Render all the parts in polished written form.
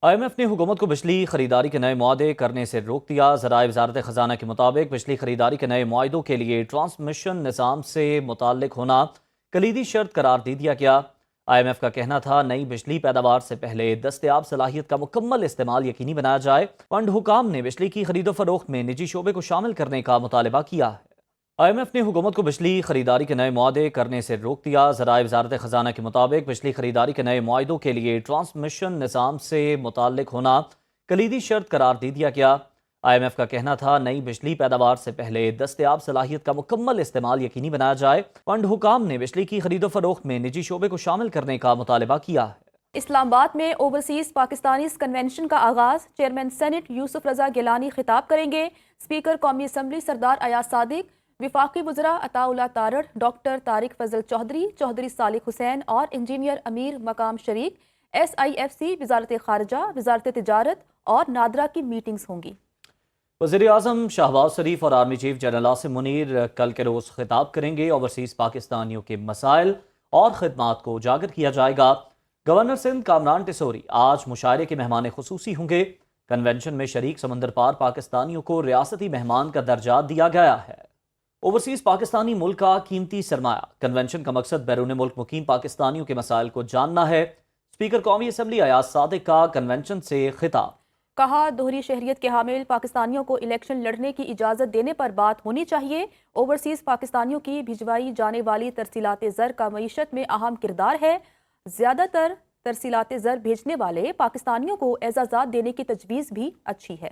IMF نے حکومت کو بجلی خریداری کے نئے معاہدے کرنے سے روک دیا۔ ذرائع وزارت خزانہ کے مطابق بجلی خریداری کے نئے معاہدوں کے لیے ٹرانسمیشن نظام سے متعلق ہونا کلیدی شرط قرار دے دیا گیا۔ IMF کا کہنا تھا نئی بجلی پیداوار سے پہلے دستیاب صلاحیت کا مکمل استعمال یقینی بنایا جائے۔ فنڈ حکام نے بجلی کی خرید و فروخت میں نجی شعبے کو شامل کرنے کا مطالبہ کیا ہے۔ IMF نے حکومت کو بجلی خریداری کے نئے معاہدے کرنے سے روک دیا۔ ذرائع وزارت خزانہ کے مطابق بجلی خریداری کے نئے معاہدوں کے لیے ٹرانسمیشن نظام سے متعلق ہونا کلیدی شرط قرار دے دیا گیا۔ IMF کا کہنا تھا نئی بجلی پیداوار سے پہلے دستیاب صلاحیت کا مکمل استعمال یقینی بنایا جائے۔ فنڈ حکام نے بجلی کی خرید و فروخت میں نجی شعبے کو شامل کرنے کا مطالبہ کیا ہے۔ اسلام آباد میں اوورسیز پاکستانیز کنونشن کا آغاز، چیئرمین سینٹ یوسف رضا گیلانی خطاب کریں گے۔ اسپیکر قومی اسمبلی سردار ایاز صادق، وفاقی وزراء عطا اللہ تارڑ، ڈاکٹر طارق فضل چودھری، چودھری صالح حسین اور انجینئر امیر مقام شریک، SIFC، وزارت خارجہ، وزارت تجارت اور نادرا کی میٹنگز ہوں گی۔ وزیر اعظم شہباز شریف اور army chief general Asim Munir کل کے روز خطاب کریں گے۔ اوورسیز پاکستانیوں کے مسائل اور خدمات کو اجاگر کیا جائے گا۔ گورنر سندھ کامران ٹیسوری آج مشاعرے کے مہمان خصوصی ہوں گے۔ کنونشن میں شریک سمندر پار پاکستانیوں کو ریاستی مہمان کا درجہ دیا گیا ہے۔ اوورسیز پاکستانی ملک کا قیمتی سرمایہ۔ کنونشن کا مقصد بیرون ملک مقیم پاکستانیوں کے مسائل کو جاننا ہے۔ اسپیکر قومی اسمبلی ایاز صادق کا کنونشن سے خطاب۔ کہا دوہری شہریت کے حامل پاکستانیوں کو الیکشن لڑنے کی اجازت دینے پر بات ہونی چاہیے۔ اوورسیز پاکستانیوں کی بھجوائی جانے والی ترسیلات زر کا معیشت میں اہم کردار ہے۔ زیادہ تر ترسیلات زر بھیجنے والے پاکستانیوں کو اعزازات دینے کی تجویز بھی اچھی ہے۔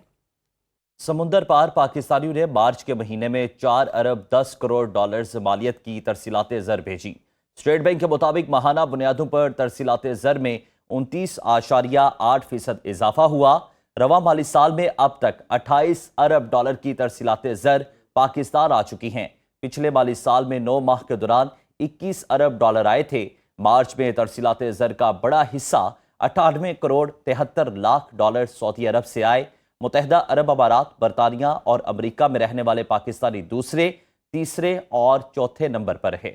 سمندر پار پاکستانیوں نے مارچ کے مہینے میں 4 ارب 10 کروڑ ڈالرز مالیت کی ترسیلات زر بھیجی۔ اسٹیٹ بینک کے مطابق ماہانہ بنیادوں پر ترسیلات زر میں 29.8% اضافہ ہوا۔ رواں مالی سال میں اب تک 28 ارب ڈالر کی ترسیلات زر پاکستان آ چکی ہیں۔ پچھلے مالی سال میں 9 ماہ کے دوران 21 ارب ڈالر آئے تھے۔ مارچ میں ترسیلات زر کا بڑا حصہ 98 کروڑ 73 لاکھ ڈالر سعودی عرب سے آئے۔ متحدہ عرب امارات، برطانیہ اور امریکہ میں رہنے والے پاکستانی دوسرے، تیسرے اور چوتھے نمبر پر ہے۔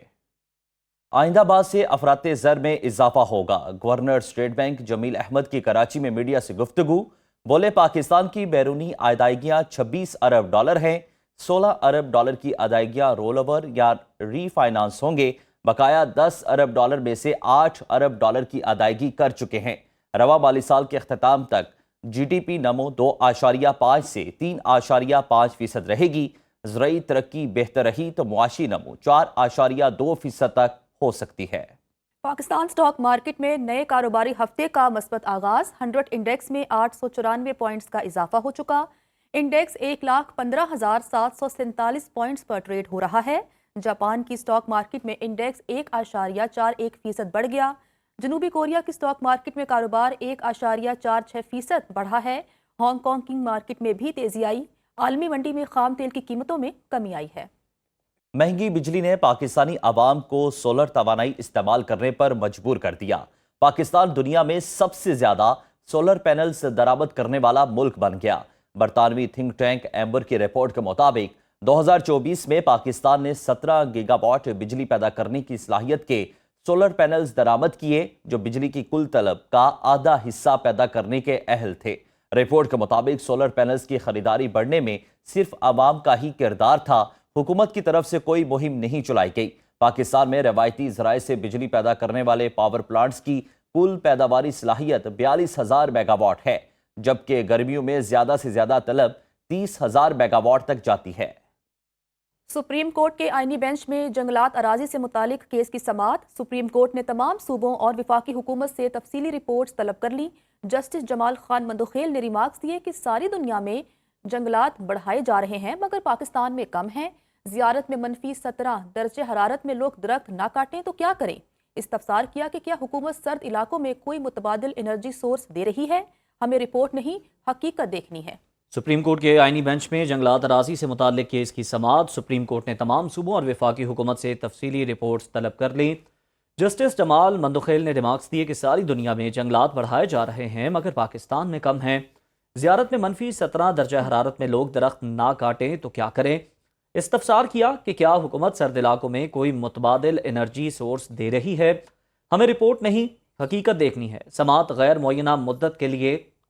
آئندہ بعد سے افراط زر میں اضافہ ہوگا۔ گورنر اسٹیٹ بینک جمیل احمد کی کراچی میں میڈیا سے گفتگو، بولے پاکستان کی بیرونی ادائیگیاں 26 ارب ڈالر ہیں۔ 16 ارب ڈالر کی ادائیگیاں رول اوور یا ری فائنانس ہوں گے۔ بقایا 10 ارب ڈالر میں سے 8 ارب ڈالر کی ادائیگی کر چکے ہیں۔ رواں مالی سال کے اختتام تک GDP نمو 2.5 سے 3.5% رہے گی۔ زرعی ترقی بہتر رہی تو معاشی نمو 4.2% تک ہو سکتی ہے۔ پاکستان سٹاک مارکیٹ میں نئے کاروباری ہفتے کا مثبت آغاز، 100 انڈیکس میں 894 پوائنٹس کا اضافہ ہو چکا۔ انڈیکس 1,15,747 پوائنٹس پر ٹریڈ ہو رہا ہے۔ جاپان کی سٹاک مارکیٹ میں انڈیکس 1.41% بڑھ گیا۔ جنوبی کوریا کی سٹاک مارکیٹ میں کاروبار 1.46% بڑھا ہے۔ ہانگ کانگ کی مارکیٹ میں بھی تیزی آئی۔ عالمی منڈی میں خام تیل کی قیمتوں میں کمی آئی ہے۔ مہنگی بجلی نے پاکستانی عوام کو سولر توانائی استعمال کرنے پر مجبور کر دیا۔ پاکستان دنیا میں سب سے زیادہ سولر پینلز درآمد کرنے والا ملک بن گیا۔ برطانوی تھنک ٹینک ایمبر کی رپورٹ کے مطابق 2024 میں پاکستان نے 17 گیگا واٹ بجلی پیدا کرنے کی صلاحیت کے سولر پینلز درآمد کیے، جو بجلی کی کل طلب کا آدھا حصہ پیدا کرنے کے اہل تھے۔ رپورٹ کے مطابق سولر پینلز کی خریداری بڑھنے میں صرف عوام کا ہی کردار تھا۔ حکومت کی طرف سے کوئی مہم نہیں چلائی گئی۔ پاکستان میں روایتی ذرائع سے بجلی پیدا کرنے والے پاور پلانٹس کی کل پیداواری صلاحیت 42,000 میگا واٹ ہے، جبکہ گرمیوں میں زیادہ سے زیادہ طلب 30,000 میگا واٹ تک جاتی ہے۔ سپریم کورٹ کے آئینی بینچ میں جنگلات اراضی سے متعلق کیس کی سماعت۔ سپریم کورٹ نے تمام صوبوں اور وفاقی حکومت سے تفصیلی رپورٹس طلب کر لی۔ جسٹس جمال خان مندوخیل نے ریمارکس دیے کہ ساری دنیا میں جنگلات بڑھائے جا رہے ہیں مگر پاکستان میں کم ہیں۔ زیارت میں -17 درجہ حرارت میں لوگ درخت نہ کاٹیں تو کیا کریں؟ استفسار کیا کہ کیا حکومت سرد علاقوں میں کوئی متبادل انرجی سورس دے رہی ہے؟ ہمیں رپورٹ نہیں، حقیقت دیکھنی ہے۔ سپریم کورٹ کے آئینی بینچ میں جنگلات اراضی سے متعلق کیس کی سماعت۔ سپریم کورٹ نے تمام صوبوں اور وفاقی حکومت سے تفصیلی رپورٹس طلب کر لیں۔ جسٹس جمال مندوخیل نے ریمارکس دیے کہ ساری دنیا میں جنگلات بڑھائے جا رہے ہیں مگر پاکستان میں کم ہیں۔ زیارت میں -17 درجہ حرارت میں لوگ درخت نہ کاٹیں تو کیا کریں؟ استفسار کیا کہ کیا حکومت سرد علاقوں میں کوئی متبادل انرجی سورس دے رہی ہے؟ ہمیں رپورٹ نہیں، حقیقت دیکھنی ہے۔ سماعت غیر معینہ مدت کے لیے